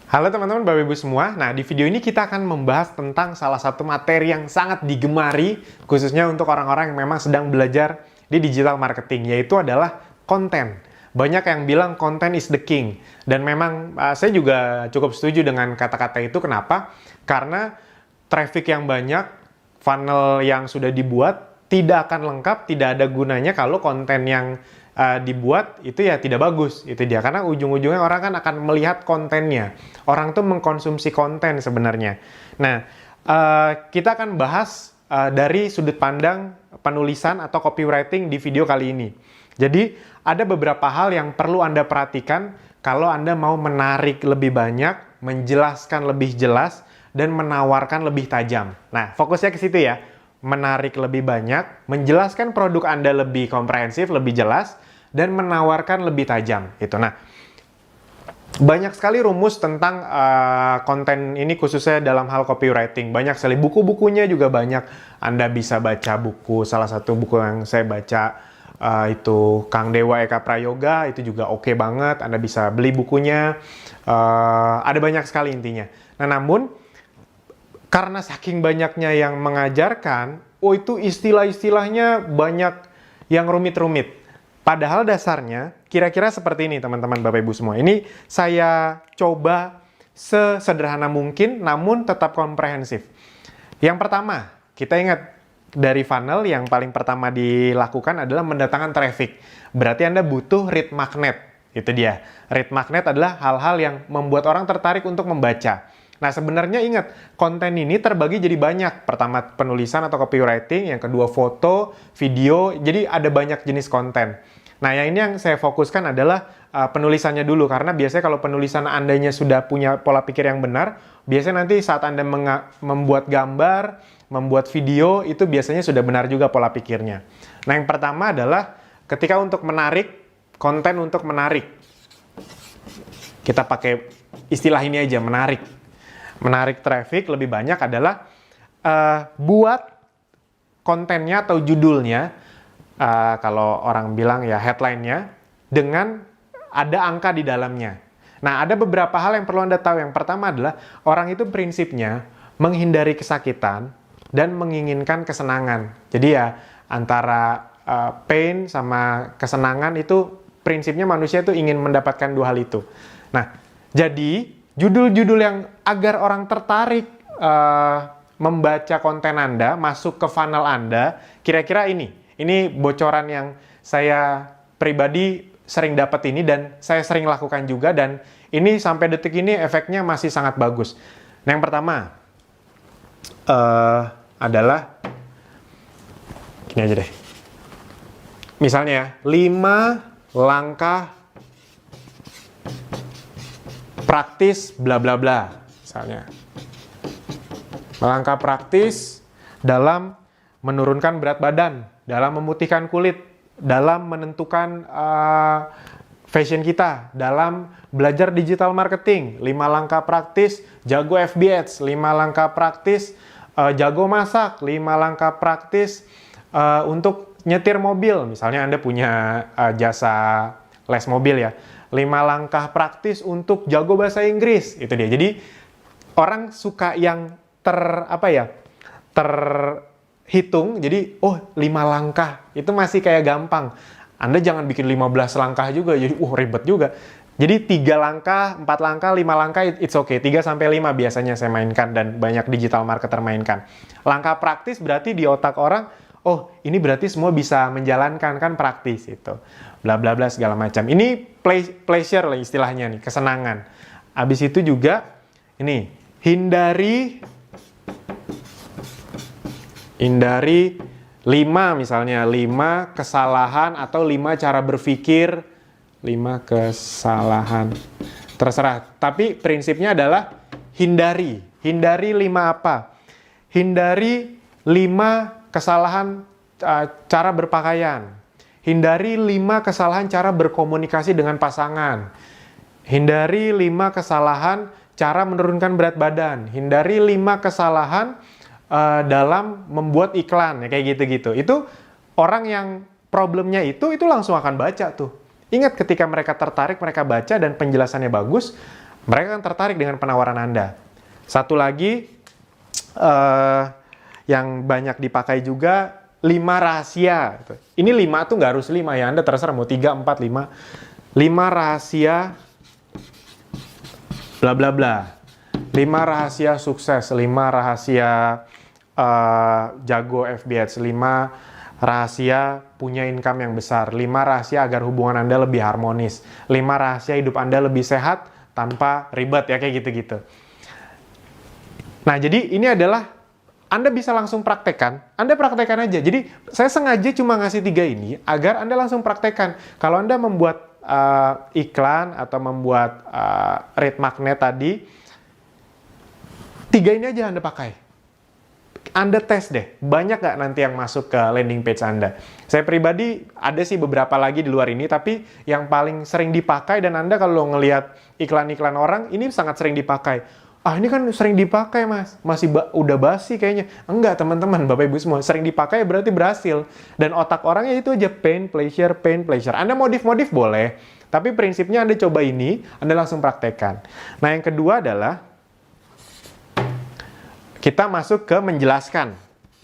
Halo teman-teman, Bapak Ibu semua. Nah, di video ini kita akan membahas tentang salah satu materi yang sangat digemari, khususnya untuk orang-orang yang memang sedang belajar di digital marketing, yaitu adalah konten. Banyak yang bilang konten is the king. Dan memang saya juga cukup setuju dengan kata-kata itu. Kenapa? Karena traffic yang banyak, funnel yang sudah dibuat, tidak akan lengkap, tidak ada gunanya kalau konten yang dibuat itu ya tidak bagus, itu dia. Karena ujung-ujungnya orang kan akan melihat kontennya. Orang tuh mengkonsumsi konten sebenarnya. Nah, kita akan bahas dari sudut pandang penulisan atau copywriting di video kali ini. Jadi, ada beberapa hal yang perlu Anda perhatikan kalau Anda mau menarik lebih banyak, menjelaskan lebih jelas, dan menawarkan lebih tajam. Nah, fokusnya ke situ ya. Menarik lebih banyak, menjelaskan produk Anda lebih komprehensif, lebih jelas, dan menawarkan lebih tajam. Gitu. Nah, banyak sekali rumus tentang konten ini khususnya dalam hal copywriting. Banyak sekali buku-bukunya juga banyak. Anda bisa baca buku, salah satu buku yang saya baca itu Kang Dewa Eka Prayoga, itu juga oke banget. Anda bisa beli bukunya. Ada banyak sekali intinya. Nah, namun karena saking banyaknya yang mengajarkan, itu istilah-istilahnya banyak yang rumit-rumit. Padahal dasarnya kira-kira seperti ini teman-teman Bapak Ibu semua. Ini saya coba sesederhana mungkin namun tetap komprehensif. Yang pertama, kita ingat dari funnel yang paling pertama dilakukan adalah mendatangkan traffic. Berarti Anda butuh lead magnet. Itu dia. Lead magnet adalah hal-hal yang membuat orang tertarik untuk membaca. Nah, sebenarnya ingat, konten ini terbagi jadi banyak. Pertama, penulisan atau copywriting. Yang kedua, foto, video. Jadi, ada banyak jenis konten. Nah, yang ini yang saya fokuskan adalah penulisannya dulu. Karena biasanya kalau penulisan Andanya sudah punya pola pikir yang benar, biasanya nanti saat Anda membuat gambar, membuat video, itu biasanya sudah benar juga pola pikirnya. Nah, yang pertama adalah ketika untuk menarik, konten untuk menarik. Kita pakai istilah ini aja, menarik. Menarik traffic lebih banyak adalah buat kontennya atau judulnya, kalau orang bilang ya headline-nya, dengan ada angka di dalamnya. Nah, ada beberapa hal yang perlu Anda tahu. Yang pertama adalah orang itu prinsipnya menghindari kesakitan dan menginginkan kesenangan. Jadi ya antara pain sama kesenangan itu prinsipnya manusia itu ingin mendapatkan dua hal itu. Nah, jadi judul-judul yang agar orang tertarik membaca konten Anda, masuk ke funnel Anda, kira-kira ini. Ini bocoran yang saya pribadi sering dapat ini dan saya sering lakukan juga, dan ini sampai detik ini efeknya masih sangat bagus. Nah, yang pertama adalah gini aja deh. Misalnya ya, 5 langkah praktis bla bla bla, misalnya. Langkah praktis dalam menurunkan berat badan, dalam memutihkan kulit, dalam menentukan fashion kita, dalam belajar digital marketing. 5 langkah praktis jago FB Ads, 5 langkah praktis jago masak, 5 langkah praktis untuk nyetir mobil. Misalnya Anda punya jasa les mobil ya. 5 langkah praktis untuk jago bahasa Inggris. Itu dia. Jadi orang suka yang terhitung. Jadi 5 langkah itu masih kayak gampang. Anda jangan bikin 15 langkah juga. Jadi ribet juga. Jadi 3 langkah, 4 langkah, 5 langkah it's okay. 3 sampai 5 biasanya saya mainkan dan banyak digital marketer mainkan. Langkah praktis berarti di otak orang, ini berarti semua bisa menjalankan, kan praktis itu. Bla bla bla segala macam. Ini pleasure lah istilahnya nih, kesenangan. Habis itu juga ini hindari 5 misalnya, 5 kesalahan atau 5 cara berpikir, 5 kesalahan. Terserah, tapi prinsipnya adalah hindari. Hindari 5 apa? Hindari 5 kesalahan cara berpakaian. Hindari 5 kesalahan cara berkomunikasi dengan pasangan. Hindari 5 kesalahan cara menurunkan berat badan. Hindari 5 kesalahan dalam membuat iklan, ya kayak gitu-gitu. Itu orang yang problemnya itu langsung akan baca tuh. Ingat ketika mereka tertarik, mereka baca dan penjelasannya bagus, Mereka akan tertarik dengan penawaran Anda. Satu lagi, yang banyak dipakai juga, 5 rahasia. Ini 5 tuh nggak harus 5 ya, Anda terserah mau 3, 4, 5. 5 rahasia bla bla bla. 5 rahasia sukses, 5 rahasia jago FB Ads, 5 rahasia punya income yang besar, 5 rahasia agar hubungan Anda lebih harmonis, 5 rahasia hidup Anda lebih sehat tanpa ribet ya, kayak gitu-gitu. Nah, jadi ini adalah Anda bisa langsung praktekkan, Anda praktekkan aja. Jadi saya sengaja cuma ngasih 3 ini agar Anda langsung praktekkan. Kalau Anda membuat iklan atau membuat rate magnet tadi, 3 ini aja Anda pakai. Anda tes deh, banyak nggak nanti yang masuk ke landing page Anda. Saya pribadi ada sih beberapa lagi di luar ini, tapi yang paling sering dipakai, dan Anda kalau ngelihat iklan-iklan orang, ini sangat sering dipakai. Ah, ini kan sering dipakai, Mas. Masih udah basi kayaknya. Enggak, teman-teman, Bapak Ibu semua. Sering dipakai berarti berhasil. Dan otak orangnya itu aja pain, pleasure, pain, pleasure. Anda modif-modif boleh, tapi prinsipnya Anda coba ini, Anda langsung praktekkan. Nah, yang kedua adalah kita masuk ke menjelaskan.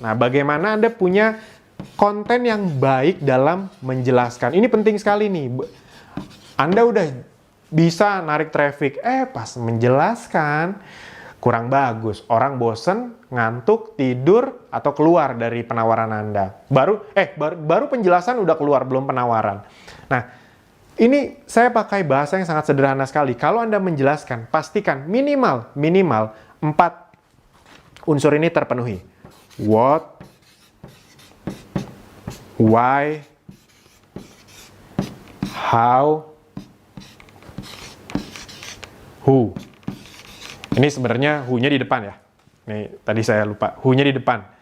Nah, bagaimana Anda punya konten yang baik dalam menjelaskan. Ini penting sekali nih. Anda udah bisa narik traffic, pas menjelaskan kurang bagus. Orang bosen, ngantuk, tidur, atau keluar dari penawaran Anda. Baru penjelasan udah keluar, belum penawaran. Nah, ini saya pakai bahasa yang sangat sederhana sekali. Kalau Anda menjelaskan, pastikan minimal 4 unsur ini terpenuhi. What, why, how, who. Ini sebenarnya who-nya di depan ya. Nih, tadi saya lupa. Who-nya di depan.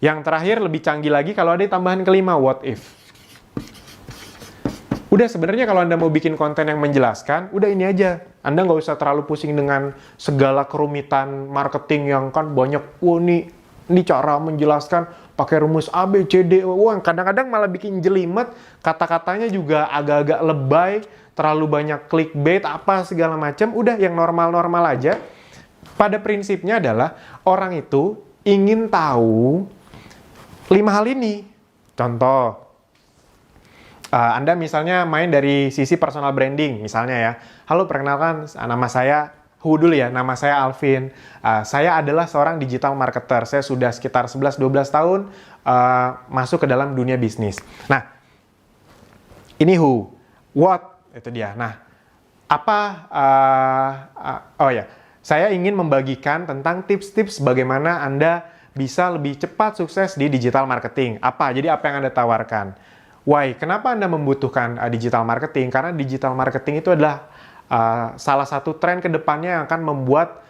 Yang terakhir lebih canggih lagi kalau ada tambahan kelima, what if. Udah, sebenarnya kalau Anda mau bikin konten yang menjelaskan, udah ini aja. Anda nggak usah terlalu pusing dengan segala kerumitan marketing yang kan banyak, ini cara menjelaskan pakai rumus A, B, C, D. Wah, kadang-kadang malah bikin jelimet, kata-katanya juga agak-agak lebay, terlalu banyak clickbait, apa segala macam. Udah, yang normal-normal aja. Pada prinsipnya adalah orang itu ingin tahu 5 hal ini. Contoh, Anda misalnya main dari sisi personal branding, misalnya ya. Halo, perkenalkan, nama saya Hu dulu ya, nama saya Alvin. Saya adalah seorang digital marketer. Saya sudah sekitar 11-12 tahun masuk ke dalam dunia bisnis. Nah, ini Hu. What? Itu dia. Nah, saya ingin membagikan tentang tips-tips bagaimana Anda bisa lebih cepat sukses di digital marketing. Jadi apa yang Anda tawarkan? Why? Kenapa Anda membutuhkan digital marketing? Karena digital marketing itu adalah salah satu tren ke depannya yang akan membuat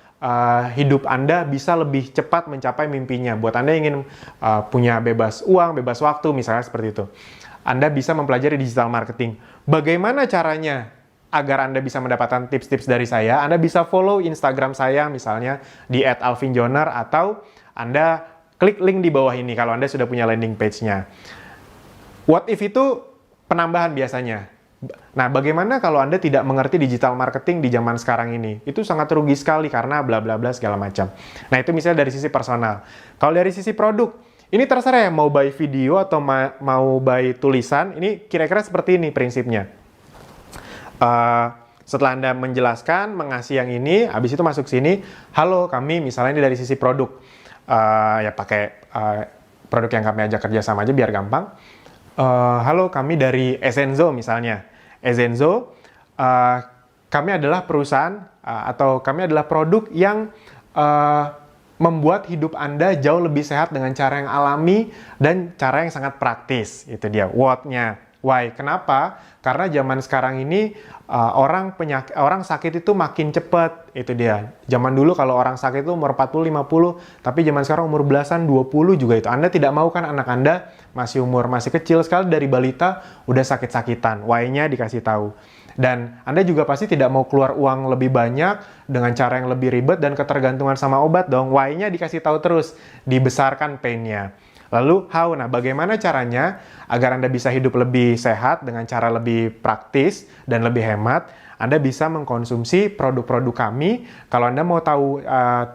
hidup Anda bisa lebih cepat mencapai mimpinya. Buat Anda yang ingin punya bebas uang, bebas waktu, misalnya seperti itu. Anda bisa mempelajari digital marketing. Bagaimana caranya agar Anda bisa mendapatkan tips-tips dari saya? Anda bisa follow Instagram saya misalnya di @alvinjoner, atau Anda klik link di bawah ini kalau Anda sudah punya landing page-nya. What if itu penambahan biasanya. Nah, bagaimana kalau Anda tidak mengerti digital marketing di zaman sekarang ini? Itu sangat rugi sekali karena bla bla bla segala macam. Nah, itu misalnya dari sisi personal. Kalau dari sisi produk, ini terserah ya, mau buy video atau mau buy tulisan, ini kira-kira seperti ini prinsipnya. Setelah Anda menjelaskan, mengasih yang ini, habis itu masuk sini, halo, kami misalnya ini dari sisi produk. Ya pakai produk yang kami ajak kerja sama aja biar gampang. Halo, kami dari Ezenzo misalnya. Ezenzo, kami adalah perusahaan atau kami adalah produk yang membuat hidup Anda jauh lebih sehat dengan cara yang alami dan cara yang sangat praktis. Itu dia, what-nya. Why? Kenapa? Karena zaman sekarang ini orang sakit itu makin cepat. Itu dia. Zaman dulu kalau orang sakit itu umur 40-50, tapi zaman sekarang umur belasan, 20 juga itu. Anda tidak mau kan anak Anda masih kecil sekali dari balita udah sakit-sakitan. Why-nya dikasih tahu. Dan Anda juga pasti tidak mau keluar uang lebih banyak dengan cara yang lebih ribet dan ketergantungan sama obat dong. Why-nya dikasih tahu terus, dibesarkan pain-nya. Lalu how? Nah, bagaimana caranya agar Anda bisa hidup lebih sehat dengan cara lebih praktis dan lebih hemat? Anda bisa mengkonsumsi produk-produk kami. Kalau Anda mau tahu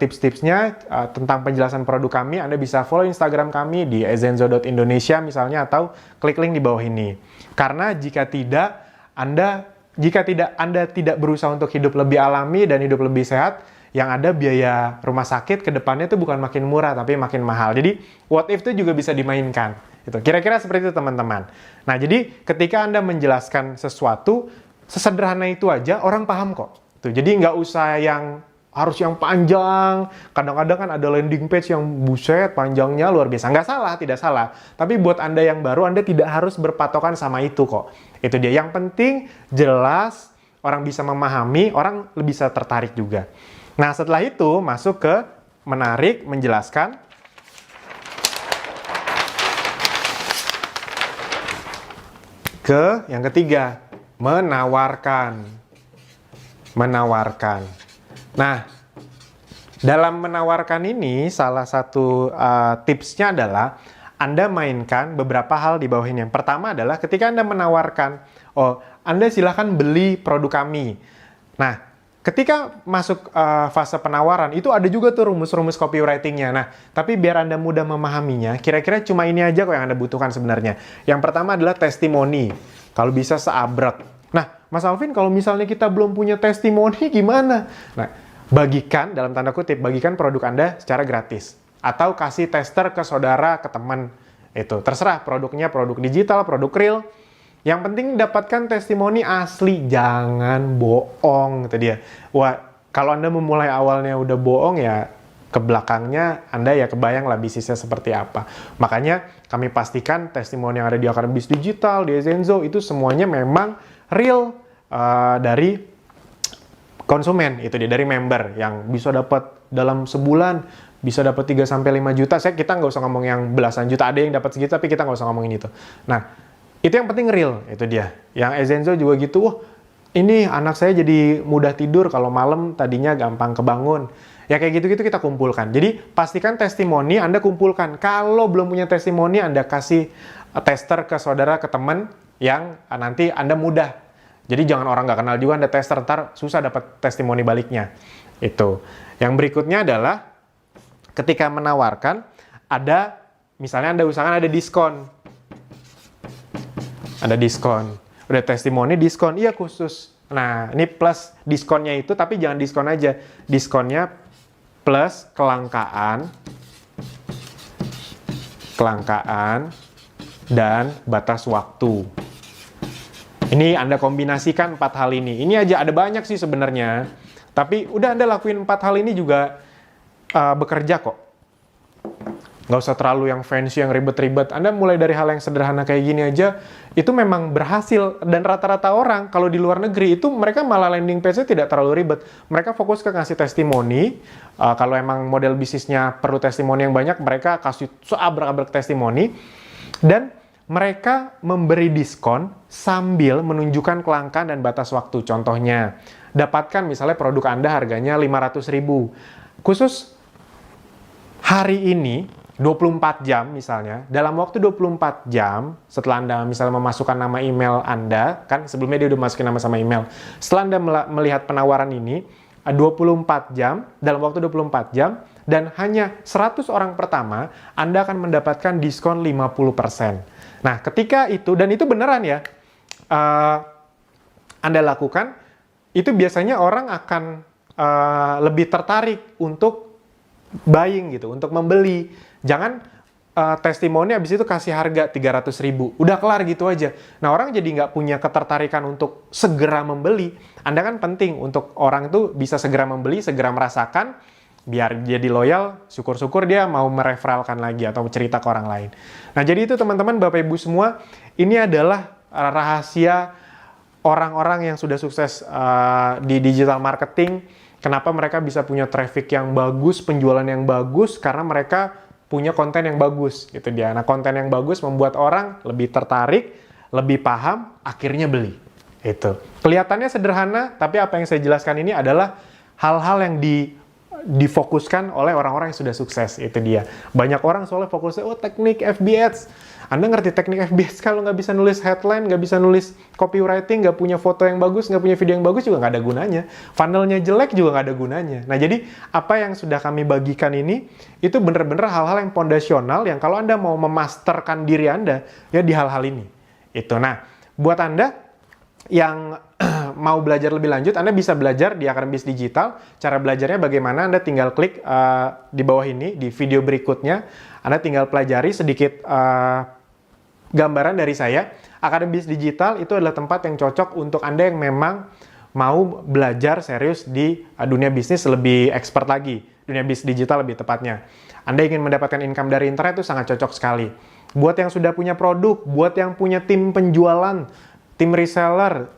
tips-tipsnya tentang penjelasan produk kami, Anda bisa follow Instagram kami di ezenzo.indonesia misalnya, atau klik link di bawah ini. Karena jika tidak Anda tidak berusaha untuk hidup lebih alami dan hidup lebih sehat, yang ada biaya rumah sakit ke depannya itu bukan makin murah, tapi makin mahal. Jadi, what if itu juga bisa dimainkan. Itu kira-kira seperti itu, teman-teman. Nah, jadi ketika Anda menjelaskan sesuatu, sesederhana itu aja, orang paham kok. Tuh, jadi nggak usah yang harus yang panjang. Kadang-kadang kan ada landing page yang buset, panjangnya luar biasa. Nggak salah, tidak salah. Tapi buat Anda yang baru, Anda tidak harus berpatokan sama itu kok. Itu dia. Yang penting, jelas, orang bisa memahami, orang bisa tertarik juga. Nah, setelah itu, masuk ke menarik, menjelaskan. Ke yang ketiga, menawarkan. Nah, dalam menawarkan ini, salah satu tipsnya adalah Anda mainkan beberapa hal di bawah ini. Yang pertama adalah ketika Anda menawarkan, Anda silahkan beli produk kami. Nah, ketika masuk fase penawaran, itu ada juga tuh rumus-rumus copywriting-nya. Nah, tapi biar Anda mudah memahaminya, kira-kira cuma ini aja kok yang Anda butuhkan sebenarnya. Yang pertama adalah testimoni. Kalau bisa seabrek. Nah, Mas Alvin, kalau misalnya kita belum punya testimoni, gimana? Nah, bagikan, dalam tanda kutip, bagikan produk Anda secara gratis. Atau kasih tester ke saudara, ke teman. Itu, terserah produknya, produk digital, produk real. Yang penting dapatkan testimoni asli, jangan bohong, gitu dia. Wah, kalau Anda memulai awalnya udah bohong ya, ke belakangnya Anda ya kebayang lah bisnisnya seperti apa. Makanya kami pastikan testimoni yang ada di Akademi Digital, di Ezenzo, itu semuanya memang real dari konsumen, itu dia, dari member yang bisa dapat dalam sebulan, bisa dapat 3-5 juta. Kita nggak usah ngomong yang belasan juta, ada yang dapat segitu, tapi kita nggak usah ngomongin itu. Nah, itu yang penting real, itu dia. Yang Ezenzo juga gitu, wah ini anak saya jadi mudah tidur kalau malam, tadinya gampang kebangun. Ya kayak gitu-gitu kita kumpulkan. Jadi pastikan testimoni Anda kumpulkan. Kalau belum punya testimoni, Anda kasih tester ke saudara, ke teman yang nanti Anda mudah. Jadi jangan orang nggak kenal juga Anda tester, ntar susah dapat testimoni baliknya. Itu. Yang berikutnya adalah ketika menawarkan, ada, misalnya Anda usahakan ada diskon. Ada diskon. Udah testimoni, diskon. Iya khusus. Nah, ini plus diskonnya itu, tapi jangan diskon aja. Diskonnya plus kelangkaan, dan batas waktu. Ini Anda kombinasikan 4 hal ini. Ini aja ada banyak sih sebenarnya. Tapi udah Anda lakuin 4 hal ini juga bekerja kok. Nggak usah terlalu yang fancy, yang ribet-ribet. Anda mulai dari hal yang sederhana kayak gini aja, itu memang berhasil. Dan rata-rata orang, kalau di luar negeri, itu mereka malah landing page-nya tidak terlalu ribet. Mereka fokus ke ngasih testimoni. Kalau emang model bisnisnya perlu testimoni yang banyak, mereka kasih seabrek-abrek testimoni. Dan mereka memberi diskon sambil menunjukkan kelangkaan dan batas waktu. Contohnya, dapatkan misalnya produk Anda harganya 500.000. Khusus hari ini, 24 jam misalnya, dalam waktu 24 jam, setelah Anda misalnya memasukkan nama email Anda, kan sebelumnya dia udah masukin nama sama email, setelah Anda melihat penawaran ini, 24 jam, dalam waktu 24 jam, dan hanya 100 orang pertama, Anda akan mendapatkan diskon 50%. Nah, ketika itu, dan itu beneran ya, Anda lakukan, itu biasanya orang akan lebih tertarik untuk buying gitu, untuk membeli. Jangan testimoni habis itu kasih harga 300.000. Udah kelar gitu aja. Nah, orang jadi nggak punya ketertarikan untuk segera membeli. Anda kan penting untuk orang itu bisa segera membeli, segera merasakan, biar jadi loyal, syukur-syukur dia mau mereferalkan lagi atau cerita ke orang lain. Nah, jadi itu teman-teman, Bapak Ibu semua, ini adalah rahasia orang-orang yang sudah sukses di digital marketing. Kenapa mereka bisa punya traffic yang bagus, penjualan yang bagus, karena mereka punya konten yang bagus, gitu dia. Nah, konten yang bagus membuat orang lebih tertarik, lebih paham, akhirnya beli. Itu. Kelihatannya sederhana, tapi apa yang saya jelaskan ini adalah hal-hal yang difokuskan oleh orang-orang yang sudah sukses. Itu dia. Banyak orang soalnya fokusnya, oh teknik FB Ads. Anda ngerti teknik FB Ads kalau nggak bisa nulis headline, nggak bisa nulis copywriting, nggak punya foto yang bagus, nggak punya video yang bagus juga nggak ada gunanya. Funnelnya jelek juga nggak ada gunanya. Nah, jadi apa yang sudah kami bagikan ini, itu bener-bener hal-hal yang fondasional yang kalau Anda mau memasterkan diri Anda, ya di hal-hal ini. Itu. Nah, buat Anda yang mau belajar lebih lanjut, Anda bisa belajar di Akademi Bisnis Digital. Cara belajarnya bagaimana? Anda tinggal klik di bawah ini, di video berikutnya. Anda tinggal pelajari sedikit gambaran dari saya. Akademi Bisnis Digital itu adalah tempat yang cocok untuk Anda yang memang mau belajar serius di dunia bisnis lebih expert lagi. Dunia bisnis digital lebih tepatnya. Anda ingin mendapatkan income dari internet itu sangat cocok sekali. Buat yang sudah punya produk, buat yang punya tim penjualan, tim reseller,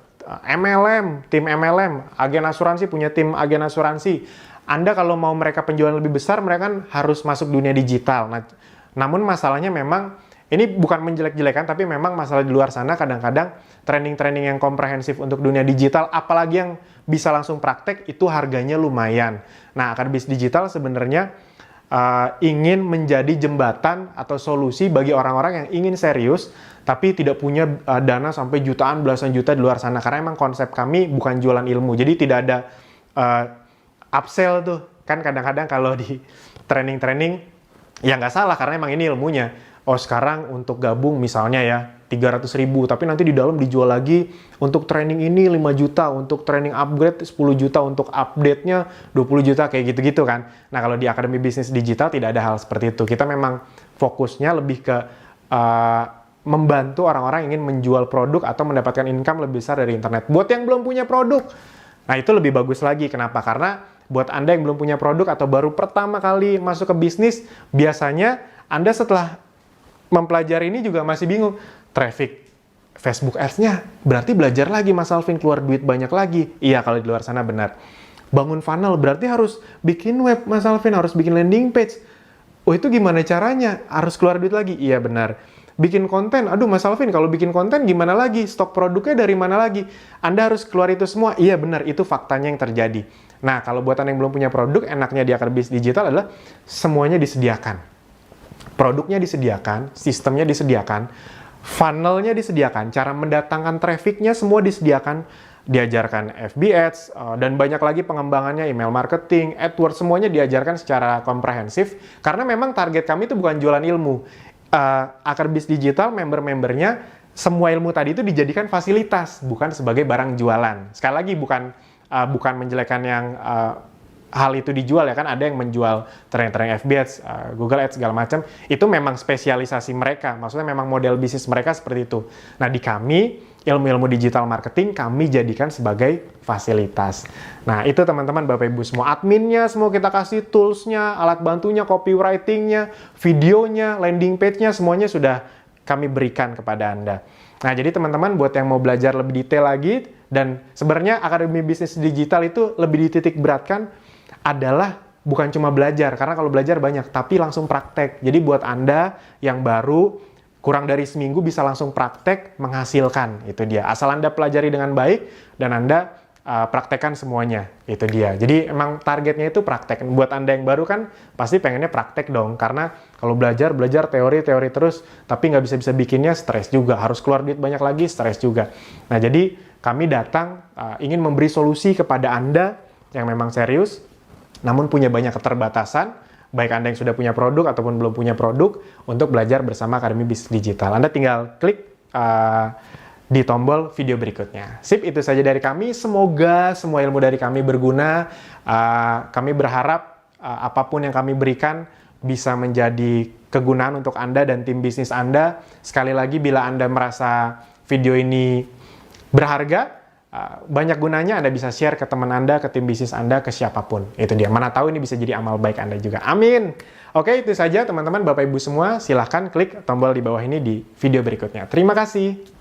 tim MLM, agen asuransi punya tim agen asuransi. Anda kalau mau mereka penjualan lebih besar, mereka kan harus masuk dunia digital. Nah, namun masalahnya memang, ini bukan menjelek-jelekan, tapi memang masalah di luar sana kadang-kadang training-training yang komprehensif untuk dunia digital, apalagi yang bisa langsung praktek, itu harganya lumayan. Nah, Akademi Bisnis Digital sebenarnya ingin menjadi jembatan atau solusi bagi orang-orang yang ingin serius, tapi tidak punya dana sampai jutaan, belasan juta di luar sana. Karena emang konsep kami bukan jualan ilmu, jadi tidak ada upsell tuh. Kan kadang-kadang kalau di training-training, ya nggak salah, karena emang ini ilmunya. Oh sekarang untuk gabung misalnya ya 300.000, tapi nanti di dalam dijual lagi untuk training ini 5 juta, untuk training upgrade 10 juta, untuk update-nya 20 juta, kayak gitu-gitu kan. Nah kalau di Akademi Bisnis Digital tidak ada hal seperti itu. Kita memang fokusnya lebih ke membantu orang-orang yang ingin menjual produk atau mendapatkan income lebih besar dari internet. Buat yang belum punya produk, nah itu lebih bagus lagi. Kenapa? Karena buat Anda yang belum punya produk atau baru pertama kali masuk ke bisnis, biasanya Anda setelah mempelajari ini juga masih bingung. Traffic Facebook Ads-nya berarti belajar lagi Mas Alvin, keluar duit banyak lagi. Iya, kalau di luar sana benar. Bangun funnel berarti harus bikin web Mas Alvin, harus bikin landing page. Oh itu gimana caranya? Harus keluar duit lagi? Iya benar. Bikin konten, aduh Mas Alvin kalau bikin konten gimana lagi? Stok produknya dari mana lagi? Anda harus keluar itu semua? Iya benar, itu faktanya yang terjadi. Nah kalau buat Anda yang belum punya produk, enaknya di Akademi Bisnis Digital adalah semuanya disediakan. Produknya disediakan, sistemnya disediakan, funnelnya disediakan, cara mendatangkan trafficnya semua disediakan, diajarkan FB Ads, dan banyak lagi pengembangannya, email marketing, AdWords, semuanya diajarkan secara komprehensif, karena memang target kami itu bukan jualan ilmu. Akademi Bisnis Digital, member-membernya, semua ilmu tadi itu dijadikan fasilitas, bukan sebagai barang jualan. Sekali lagi, bukan menjelekan yang hal itu dijual ya, kan ada yang menjual training FB Ads, Google Ads segala macam, itu memang spesialisasi mereka, maksudnya memang model bisnis mereka seperti itu. Nah di kami, ilmu-ilmu digital marketing kami jadikan sebagai fasilitas. Nah itu teman-teman Bapak Ibu semua, adminnya semua kita kasih, toolsnya, alat bantunya, copywritingnya, videonya, landing page-nya, semuanya sudah kami berikan kepada Anda. Nah jadi teman-teman buat yang mau belajar lebih detail lagi, dan sebenarnya Akademi Bisnis Digital itu lebih dititik beratkan adalah bukan cuma belajar, karena kalau belajar banyak, tapi langsung praktek. Jadi buat Anda yang baru, kurang dari seminggu bisa langsung praktek menghasilkan, itu dia. Asal Anda pelajari dengan baik, dan Anda praktekkan semuanya, itu dia. Jadi emang targetnya itu praktek. Buat Anda yang baru kan, pasti pengennya praktek dong, karena kalau belajar teori terus, tapi nggak bisa bikinnya, stres juga. Harus keluar duit banyak lagi, stres juga. Nah jadi kami datang ingin memberi solusi kepada Anda yang memang serius, namun punya banyak keterbatasan, baik Anda yang sudah punya produk ataupun belum punya produk, untuk belajar bersama Akademi Bisnis Digital. Anda tinggal klik di tombol video berikutnya. Sip, itu saja dari kami. Semoga semua ilmu dari kami berguna. Kami berharap apapun yang kami berikan bisa menjadi kegunaan untuk Anda dan tim bisnis Anda. Sekali lagi, bila Anda merasa video ini berharga, banyak gunanya, Anda bisa share ke teman Anda, ke tim bisnis Anda, ke siapapun. Itu dia. Mana tahu ini bisa jadi amal baik Anda juga. Amin. Oke, itu saja teman-teman, Bapak Ibu semua. Silahkan klik tombol di bawah ini di video berikutnya. Terima kasih.